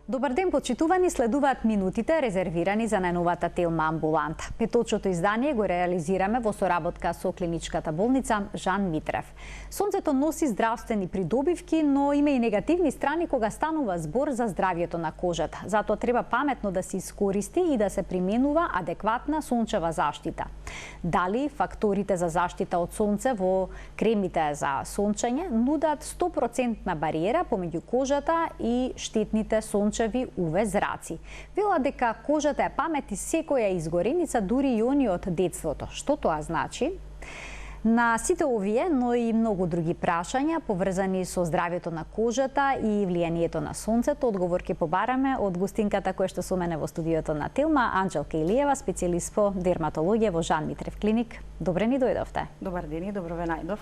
Добар ден, почитувани, следуваат минутите резервирани за најновата Телма амбуланта. Петочното издание го реализираме во соработка со клиничката болница Жан Митрев. Сонцето носи здравствени придобивки, но има и негативни страни кога станува збор за здравјето на кожата. Затоа треба паметно да се искористи и да се применува адекватна сончева заштита. Дали факторите за заштита од сонце во кремите за сончење нудат 100% бариера помеѓу кожата и штетните сончеви UV зраци. Вела дека кожата е памет и секоја изгореница, дури и они од детството. Што тоа значи? На сите овие, но и многу други прашања поврзани со здравјето на кожата и влијанието на сонцето, одговор ќе побараме од гостинката која што со мене во студиото на Телма, Анџелка Илиева, специјалист по дерматологија во Жан Митрев клиник. Добре ни дојдовте. Добар ден и добро ве најдов.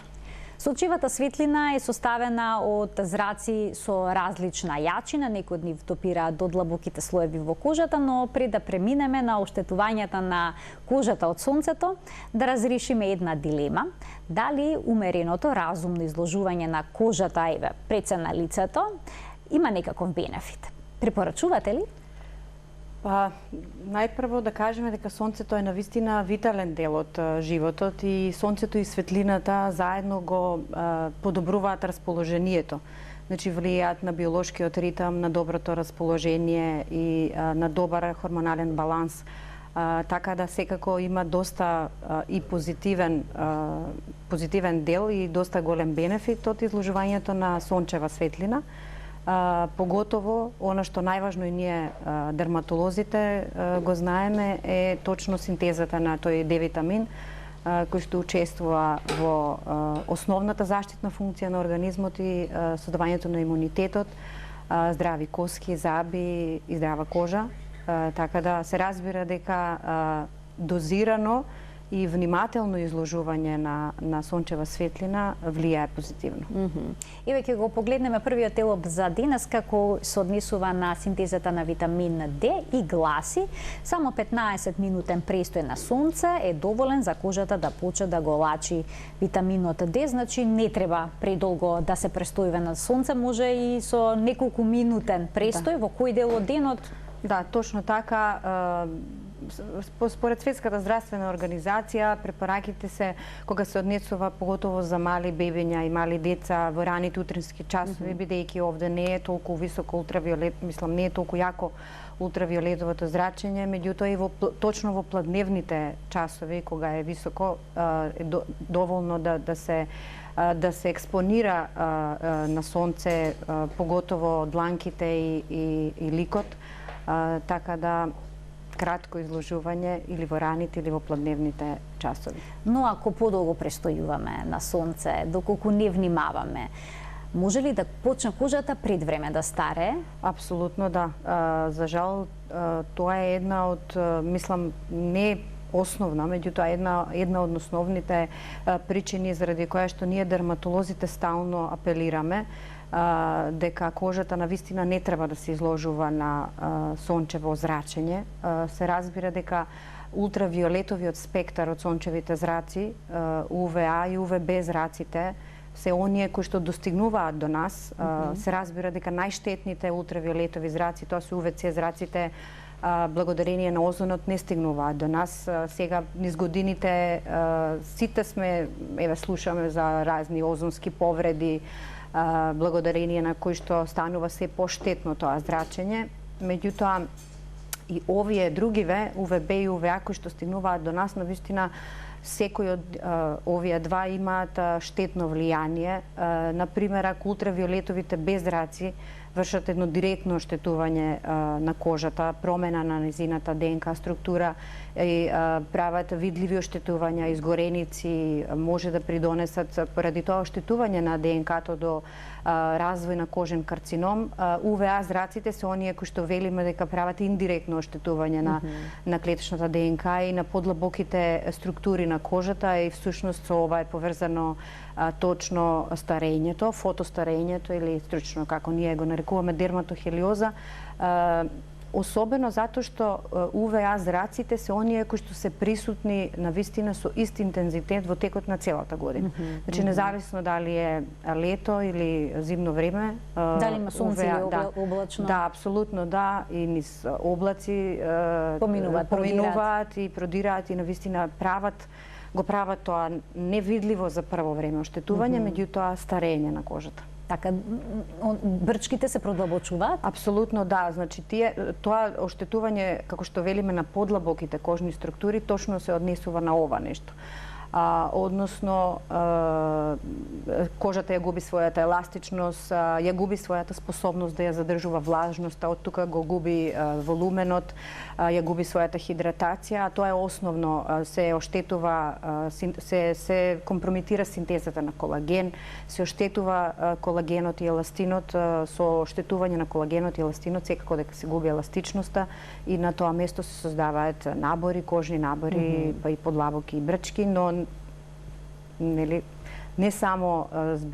Сончевата светлина е составена од зраци со различна јачина, некои од нив допираат до длабоките слоеви во кожата, но пред да преминеме на оштетувањата на кожата од сонцето, да разрешиме една дилема. Дали умереното, разумно изложување на кожата, пред се на лицето, има некаков бенефит? Препорачувате ли? Па, најпрво да кажеме дека сонцето е навистина витален дел од животот и сонцето и светлината заедно го подобруваат расположението. Значи влијаат на биолошкиот ритам, на доброто расположение и на добар хормонален баланс. Така да секако има доста и позитивен дел и доста голем бенефит од изложувањето на сончева светлина. Поготово, она што најважно и ние дерматолозите го знаеме е точно синтезата на тој D-витамин кој што учествува во основната заштитна функција на организмот и создавањето на имунитетот, здрави коски, заби и здрава кожа. Така да се разбира дека дозирано и внимателно изложување на сончева светлина влијае позитивно. Еве ќе го погледнеме првиот делоб за денес како се однесува на синтезата на витамин D и гласи: само 15 минутен престој на сонце е доволен за кожата да почне да го лачи витаминот D, значи не треба предолго да се престојува на сонце, може и со неколку минутен престој во кој дел од денот. Да, точно така. Според Светската здравствена организација, препораките се кога се однесува поготово за мали бебиња и мали деца во раните утрински часови, бидејќи овде не е толку високо ултравиолет, не е толку јако ултравиолетовото зрачење, меѓутоа и точно во пладневните часови кога е високо е доволно да се експонира на сонце, поготово дланките и ликот, така да кратко изложување или во раните или во пладневните часови. Но ако подолго престојуваме на сонце, доколку не внимаваме, може ли да почне кожата пред време да старее? Апсолутно да. За жал, тоа е една од, мислам, не основна, меѓутоа една од основните причини заради која што ние дерматолозите стално апелираме дека кожата навистина не треба да се изложува на сончево зрачење. Се разбира дека ултравиолетовиот спектар од сончевите зраци, УВА и УВБ зраците, се оние кои што достигнуваат до нас. Се разбира дека најштетните ултравиолетови зраци, тоа се УВЦ зраците, благодарение на озонот не стигнуваат до нас. Сега низ годините сите сме, слушаме за разни озонски повреди, благодарение на кои што станува се поштетно тоа зрачење. Меѓутоа, и овие другиве, УВБ и УВА, кои што стигнуваат до нас, навистина секој од овие два имаат штетно влијание. Например, ако ултравиолетовите беззраци вршат едно директно оштетување на кожата, промена на незината ДНК структура и прават видливи оштетувања, изгореници, може да придонесат поради тоа оштетување на ДНК-то до развој на кожен карцином. УВА зраците се оние кои што велиме дека прават индиректно оштетување на клетичната ДНК и на подлабоките структури на кожата и всушност со ова е поврзано точно старењето, фотостарењето или стручно како ние го нарекуваме дерматохелиоза. особено затоа што УВА зраците се оние кои што се присутни на вистина со ист интензитет во текот на целата година. Значи независно дали е лето или зимно време, дали има сонце или облачно. Да, апсолутно да, и низ облаци поминуваат и продираат и на вистина го прават тоа невидливо за прво време оштетување, меѓутоа старење на кожата. Така, брчките се продлабочуваат? Апсолутно да, значи тоа оштетување, како што велиме, на подлабоките кожни структури, точно се однесува на ова нешто. Односно, кожата ја губи својата еластичност, ја губи својата способност да ја задржува влажноста, од тука го губи волуменот, ја губи својата хидратација, а тоа е основно, се оштетува, се компрометира синтезата на колаген, се оштетува колагенот и еластинот, со оштетување на колагенот и еластинот секако дека се губи еластичноста и на тоа место се создаваат набори, кожни набори, па и подлабоки и брчки, но не само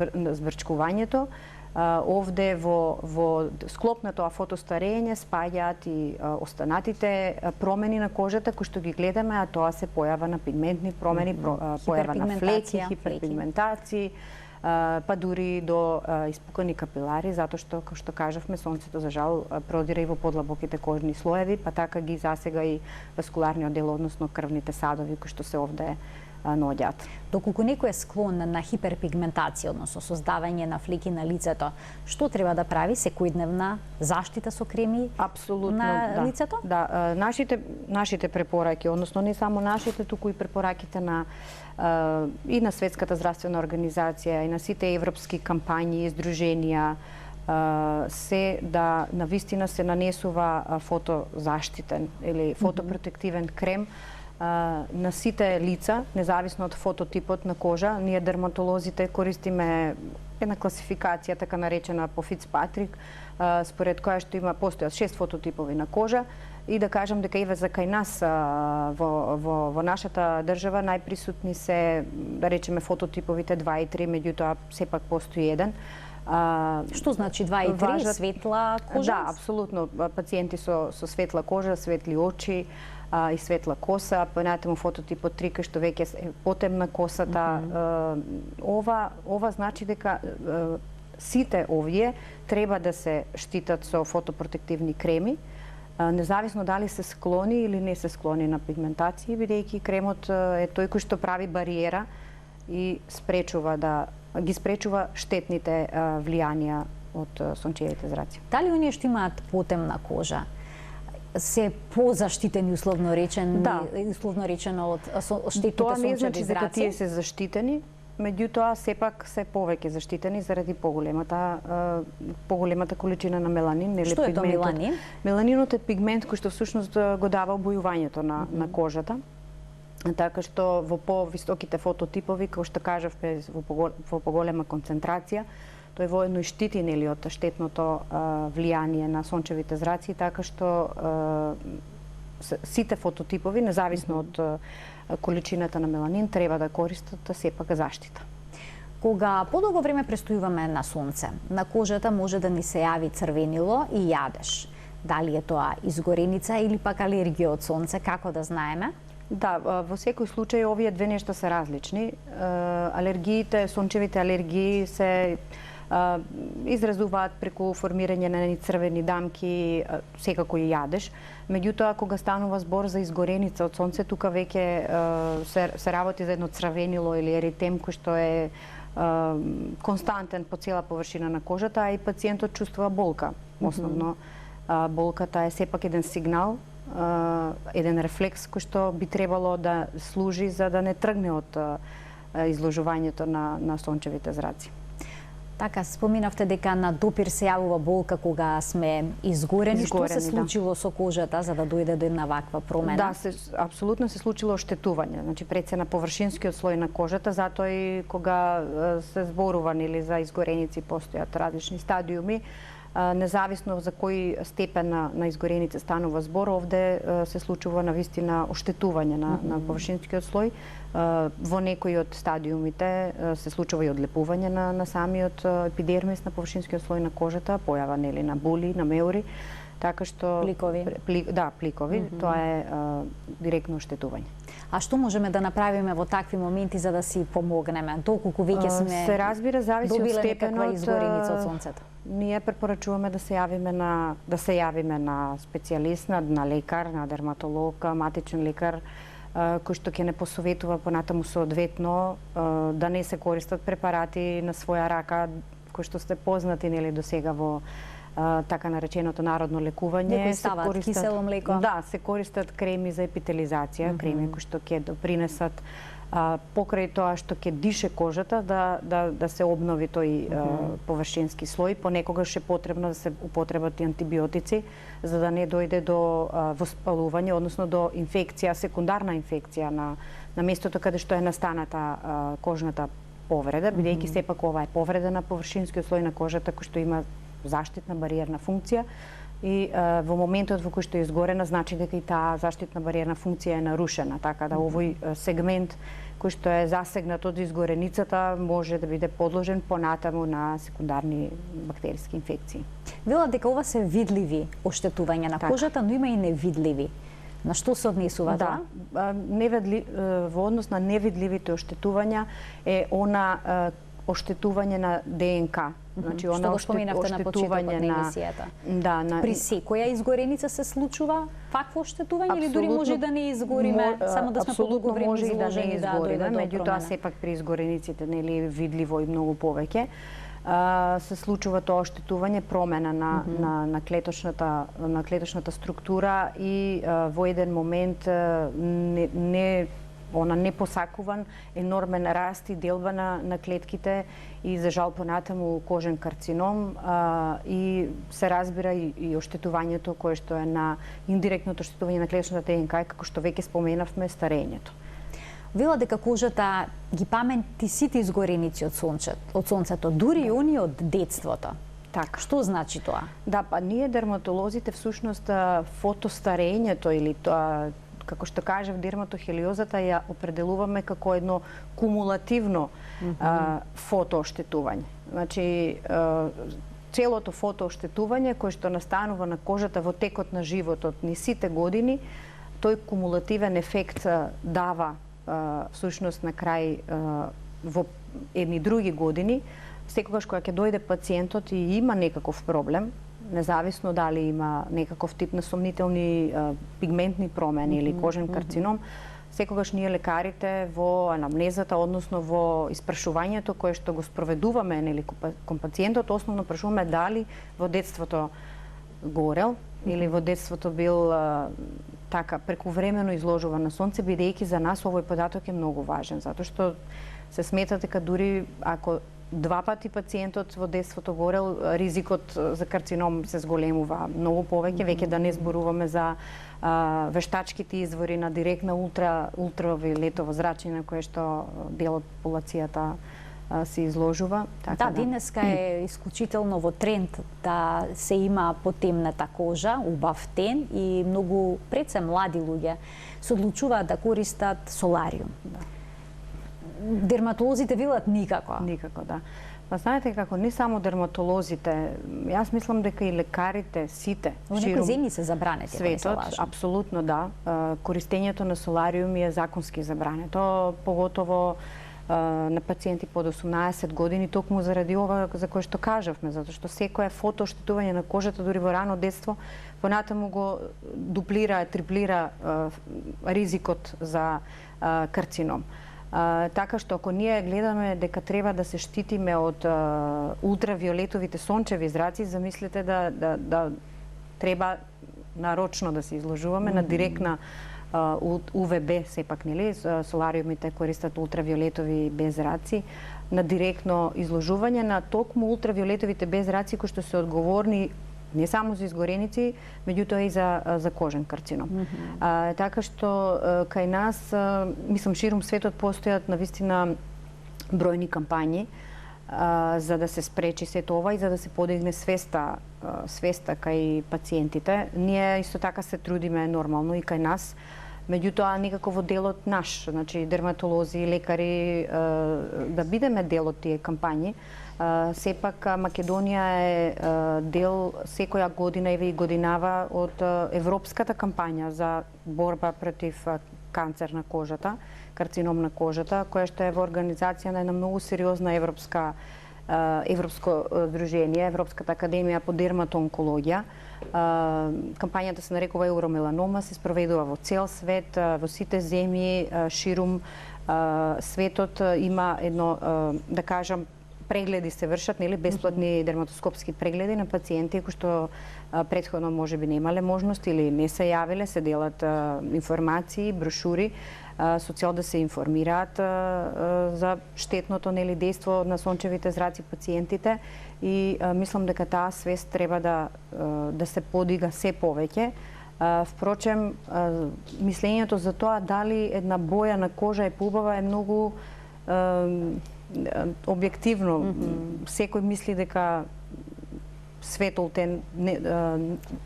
збрчкувањето, овде во склоп на тоа фотостарење спаѓаат и останатите промени на кожата кои што ги гледаме, а тоа се појава на пигментни промени, појава на флеки, хиперпигментации, па дури до испукани капилари, затоа што, како што кажавме, сонцето за жал продира и во подлабоките кожни слоеви, па така ги засега и васкуларниот дел, односно крвните садови кои што се овде наоѓаат. Доколку некој е склон на хиперпигментација, односно создавање на флеки на лицето, што треба да прави? Секојдневна заштита со креми на лицето? Да, нашите препораки, односно не само нашите, туку и препораките и на Светската здравствена организација, и на сите европски кампањи и издруженија, се да навистина се нанесува фотозаштитен или фотопротективен крем на сите лица, независно од фототипот на кожа. Ние дерматолозите користиме една класификација, така наречена по Фицпатрик, според која што постојат 6 фототипови на кожа, и да кажам дека и за кај нас во нашата држава најприсутни се, да речеме, фототиповите 2 и 3, меѓутоа сепак постои еден. Што значи 2 и 3? Светла кожа? Да, апсолутно. Пациенти со светла кожа, светли очи и светла коса, понатаму фототипот 3 кај што веќе е потемна косата. Ова значи дека сите овие треба да се штитат со фотопротективни креми, независно дали се склони или не се склони на пигментации, бидејќи кремот е тој кој што прави бариера и ги спречува штетните влијанија од сончевите зраци. Дали оние што имаат потемна кожа се позаштитени условно речено од штетните тоа не сончеви значи дека зраци? тие се заштитени, меѓутоа сепак се повеќе заштитени заради поголемата количина на меланин или Што е тоа меланин? Меланинот е пигмент кој што всушност го дава обојувањето на кожата. Така што во повисоките фототипови, како што кажавме, во поголема концентрација, тој воедно и штити нели од штетното влијание на сончевите зраци, така што сите фототипови, независно од количината на меланин, треба да користат сепак заштита. Кога подолго време престојуваме на сонце, на кожата може да ни се јави црвенило и јадеж. Дали е тоа изгореница или пак алергија од сонце, како да знаеме? Да, во секој случај овие две нешта се различни. Алергиите, сончевите алергии се изразуваат преку формирање на црвени дамки, секако и јадеж. Меѓутоа, кога станува збор за изгореница од сонце, тука веќе се работи за едно црвенило или еритем кој што е константен по цела површина на кожата, а и пациентот чувствува болка. Основно, болката е сепак еден сигнал, еден рефлекс кој што би требало да служи за да не тргне од изложувањето на сончевите зраци. Така, споминавте дека на допир се јавува болка кога сме изгорени. Што се случило со кожата за да дојде до една ваква промена? Да, апсолутно се случило оштетување. Значи, пред се на површинскиот слој на кожата, затоа и кога се зборува нели за изгореници постојат различни стадиуми. Независно за кој степен на изгореница станува збор, овде се случува навистина оштетување на површинскиот слој. Во некои од стадиумите се случува и одлепување на самиот епидермис на површинскиот слој на кожата, појава нели на були, на меури. Така што пликови. Пликови, тоа е директно оштетување. А што можеме да направиме во такви моменти за да си помогнеме? Доколку веќе сме се разбира, зависи од степенот изгореница од сонцето. Ние препорачуваме да се јавиме на специјалист, на лекар, на дерматолог, матичен лекар, кој што ќе не посоветува понатаму соодветно да не се користат препарати на своја рака, кои што сте познати нели до сега во така нареченото народно лекување. Некои стават кисело млеко. Да, се користат креми за епителизација, креми кои што ќе допринесат покрај тоа што ќе дише кожата да се обнови тој површински слој. Понекогаш е потребно да се употребат и антибиотици за да не дојде до воспалување, односно до инфекција, секундарна инфекција на местото каде што е настаната кожната повреда, бидејќи сепак ова е повреда на површинскиот слој на кожата кој што има заштитна бариерна функција и во моментот во кој што е изгорена значи дека и таа заштитна бариерна функција е нарушена, така да овој сегмент кој што е засегнат од изгореницата може да биде подложен понатаму на секундарни бактериски инфекции. Вела дека ова се видливи оштетувања на кожата, но има и невидливи. На што се однесува тоа? Во однос на невидливите оштетувања е она оштетување на ДНК. Значи, што го споменавте на почетокот на емисијата. При секоја изгореница се случува вакво оштетување или дури може да не изгориме, само да сме подолго време изложени да дојде до меѓутоа сепак при изгорениците нели видливо и многу повеќе се случува тоа оштетување, промена на клеточната структура и во еден момент непосакуван енормен раст и делба на клетките и за жал понатаму кожен карцином и се разбира и оштетувањето кое што е на индиректното оштетување на клеточната ДНК, како што веќе споменавме, старењето. Вела дека кожата ги памети сите изгореници од сонцето, дури и они од детството. Така. Што значи тоа? Да, па ние дерматолозите всушност фотостарењето или тоа како што кажав, дерматохелиозата ја определуваме како едно кумулативно фотооштетување. Значи, целото фотооштетување кое што настанува на кожата во текот на животот ни сите години, тој кумулативен ефект дава всушност на крај во едни други години, секогаш кога ќе дојде пациентот и има некаков проблем, независно дали има некаков тип на сомнителни пигментни промени или кожен карцином, секогаш ние лекарите во анамнезата, односно во испрашувањето кое што го спроведуваме нели кон пациентот, основно прашуваме дали во детството горел или во детството бил така прекувремено изложуван на сонце, бидејќи за нас овој податок е многу важен, затоа што се смета дека дури ако 2 пати пациентот во детството горел, ризикот за карцином се зголемува многу повеќе, веќе да не зборуваме за вештачките извори на директна ултравиолетово зрачење кое што дел од популацијата се изложува. Така денеска е исклучително во тренд да се има потемната кожа, убав тен и многу пред се млади луѓе се одлучуваат да користат солариум. Дерматолозите велат никако. Никако, да. Па знаете како не само дерматолозите, јас мислам дека и лекарите сите во некои земји се забранети светот, апсолутно да. Користењето на солариум е законски забрането, поготово на пациенти под 18 години, токму заради ова за кое што кажавме, затоа што секое фотооштетување на кожата дури во рано детство понатаму го дуплира, триплира ризикот за карцином. Така што ако ние гледаме дека треба да се штитиме од ултравиолетовите сончеви зраци, замислете да треба нарочно да се изложуваме на директна УВБ, сепак нели, солариумите користат ултравиолетови безраци, на директно изложување на токму ултравиолетовите безраци кои што се одговорни не само за изгореници, меѓутоа и за кожен карцином. Така што кај нас, мислам, ширум светот постојат навистина бројни кампањи за да се спречи сето ова и за да се подигне свеста кај пациентите. Ние исто така се трудиме нормално и кај нас, меѓутоа никако во делот наш, значи дерматолози, лекари, да бидеме дел од тие кампањи, Сепак Македонија е дел секоја година и годинава од европската кампања за борба против канцер на кожата, карцином на кожата, која што е во организација на една многу сериозна европско здружение, Европската академија по дерматоонкологија. Кампањата се нарекува Евромеланома, се спроведува во цел свет, во сите земји ширум светот. Има едно, да кажам, прегледи се вршат, нели, бесплатни дерматоскопски прегледи на пациенти кои што претходно можеби немале можност или не се јавиле, се делат информации, брошури со цел да се информираат за штетното, нели, дејство на сончевите зраци пациентите, и мислам дека таа свест треба да се подига се повеќе. Впрочем, мислењето за тоа дали една боја на кожа е поубава е многу објективно. Секој мисли дека светол тен не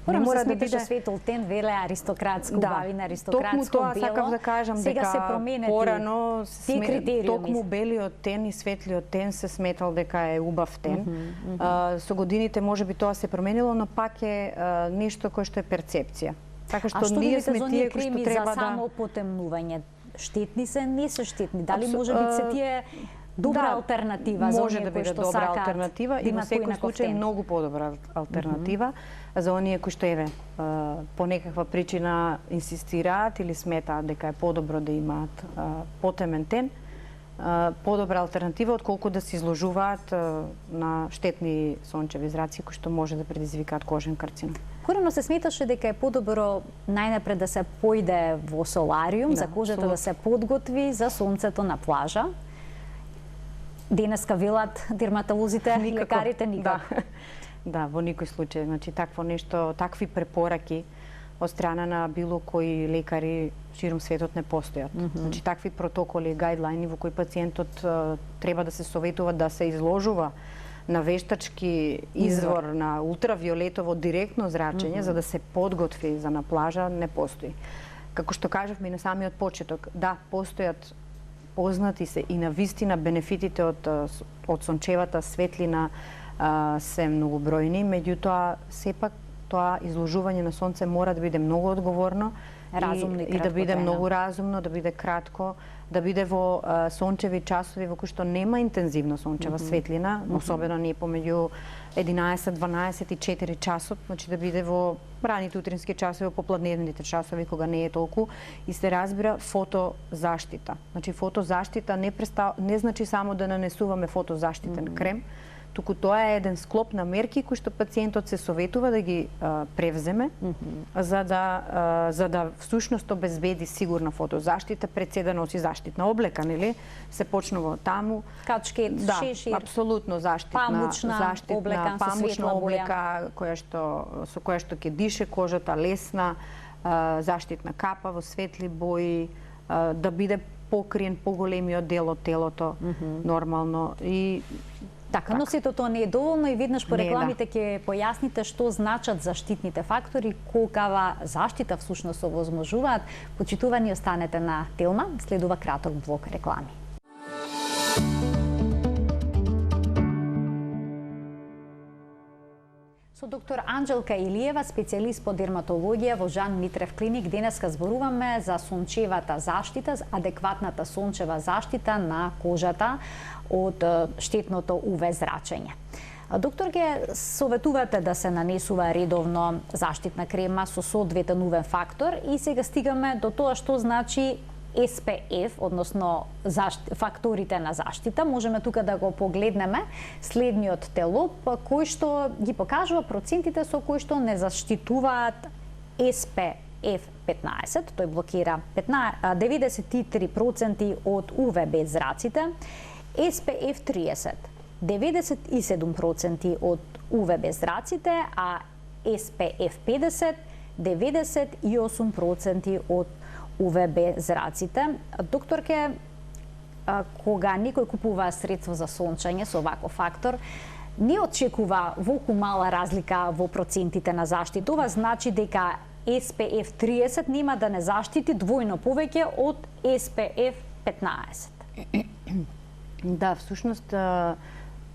мора да биде светол тен, веле аристократско, бавина аристократско, токму тоа бело. сакав да кажам, сега дека се променети порано токму белиот тен и светлиот тен се сметал дека е убав тен. Со годините можеби тоа се променило, но пак е нешто кое што е перцепција. Така што ние сме тие кои што треба за само потемнување? Штетни се, не се штетни? Дали може би се тие добра алтернатива за оние кои што добра сакаат алтернатива и во секој случај многу подобра алтернатива за оние кои што по некаква причина инсистираат или сметаат дека е подобро да имаат потемен тен. Подобра алтернатива отколку да се изложуваат на штетни сончеви зраци кои што може да предизвикаат кожен карцином. Порано се сметаше дека е подобро најнапред да се појде во солариум, за кожата да се подготви за сонцето на плажа. Денеска велат дерматолозите, лекарите никак. Да, во никој случај. Значи, такво нешто, такви препораки од страна на било кои лекари ширум светот не постојат. Значи, такви протоколи, гајдлајни во кои пациентот треба да се советува да се изложува на вештачки извор на ултравиолетово директно зрачење за да се подготви за на плажа не постои. Како што кажавме и на самиот почеток, да, постојат, познати се и на вистина бенефитите од сончевата светлина се многобројни, меѓутоа сепак тоа изложување на сонце мора да биде многу одговорно и да биде многу разумно, да биде кратко, да биде во сончеви часови во кои што нема интензивна сончева светлина, особено не помеѓу 11, 12 и 4 часот, значи да биде во раните утрински часови, попладневните часови кога не е толку, и се разбира фотозаштита. Значи фотозаштита не значи само да нанесуваме фотозаштитен крем, туку тоа е еден склоп на мерки кои што пациентот се советува да ги превземе за да всушност обезбеди сигурна фотозаштита, пред се да носи заштитна облека, нели? Се почнува од таму. Качкет, шешир. Да, апсолутно памучна облека со која што ќе дише кожата, лесна, заштитна капа во светли бои, да биде покриен поголемиот дел од телото нормално и така, но сето тоа не е доволно и веднаш по рекламите ќе појасните што значат заштитните фактори, колкава заштита всушност овозможуваат. Почитувани, останете на Телма, следува краток блок реклами. Со доктор Анџелка Илиева, специјалист по дерматологија во Жан Митрев клиник, денеска зборуваме за сончевата заштита, адекватната сончева заштита на кожата од штетното УВ зрачење. Доктор, ке советувате да се нанесува редовно заштитна крема со соодветен УВ фактор и сега стигаме до тоа што значи SPF, односно факторите на заштита. Можеме тука да го погледнеме следниот телоп, кој што ги покажува процентите со кои што не заштитуваат SPF 15, тој блокира 93% од УВБ зраците, SPF 30, 97% од УВБ зраците, а SPF 50, 98% од УВБ зраците. Докторке, кога некој купува средство за сончење со ваков фактор, не очекува волку мала разлика во процентите на заштита. Ова значи дека SPF 30 нема да не заштити двојно повеќе од SPF 15. Да, всушност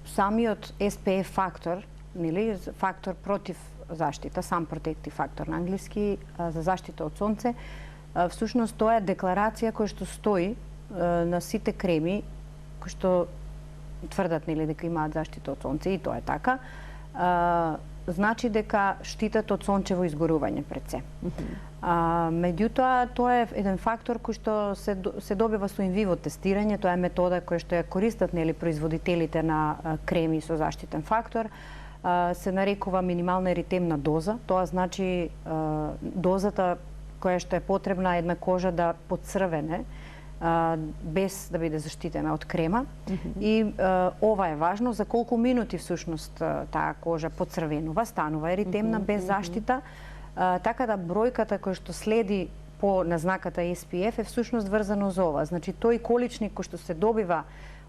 самиот SPF фактор, нели, фактор против заштита, сам протектив фактор на англиски за заштита од сонце, всушност тоа е декларација која што стои на сите креми кои што тврдат нели дека имаат заштита од сонце, и тоа е така. Значи дека штитат од сончево изгорување пред се. Меѓутоа, тоа е еден фактор кој што се добива со инвиво тестирање, тоа е метода која што ја користат нели производителите на креми со заштитен фактор. Се нарекува минимална еритемна доза, тоа значи дозата која што е потребна една кожа да поцрвене без да биде заштитена од крема. И ова е важно за колку минути всушност таа кожа поцрвенува, станува еритемна без заштита, така да бројката која што следи по назнаката SPF е всушност врзано за ова. Значи тој количник кој што се добива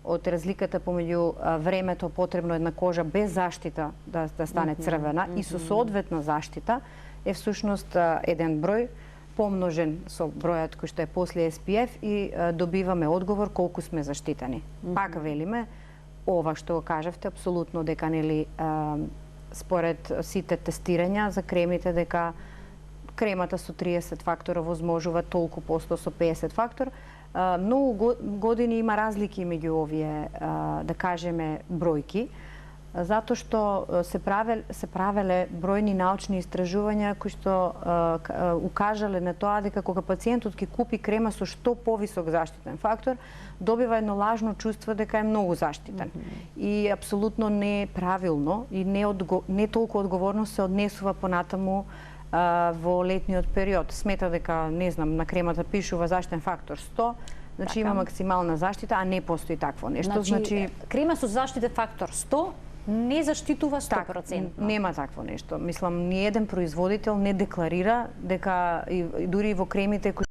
од разликата помеѓу времето потребно една кожа без заштита да стане црвена и со соодветна заштита е всушност еден број помножен со бројот кој што е после SPF и добиваме одговор колку сме заштитени. Пак велиме, ова што го кажавте, апсолутно дека нели според сите тестирања за кремите дека кремата со 30 фактора возможува толку посто со 50 фактор. Многу години има разлики меѓу овие, да кажеме, бројки, затоа што се правеле бројни научни истражувања кои што укажале на тоа дека кога пациентот ќе купи крема со што повисок заштитен фактор, добива едно лажно чувство дека е многу заштитен. И апсолутно не е правилно и не толку одговорно се однесува понатаму во летниот период. Смета дека, не знам, на кремата пишува заштитен фактор 100, значи има максимална заштита, а не постои такво нешто. Значи крема со заштитен фактор 100 не заштитува 100%. Нема такво нешто. Мислам, ни еден производител не декларира дека и дури во кремите кои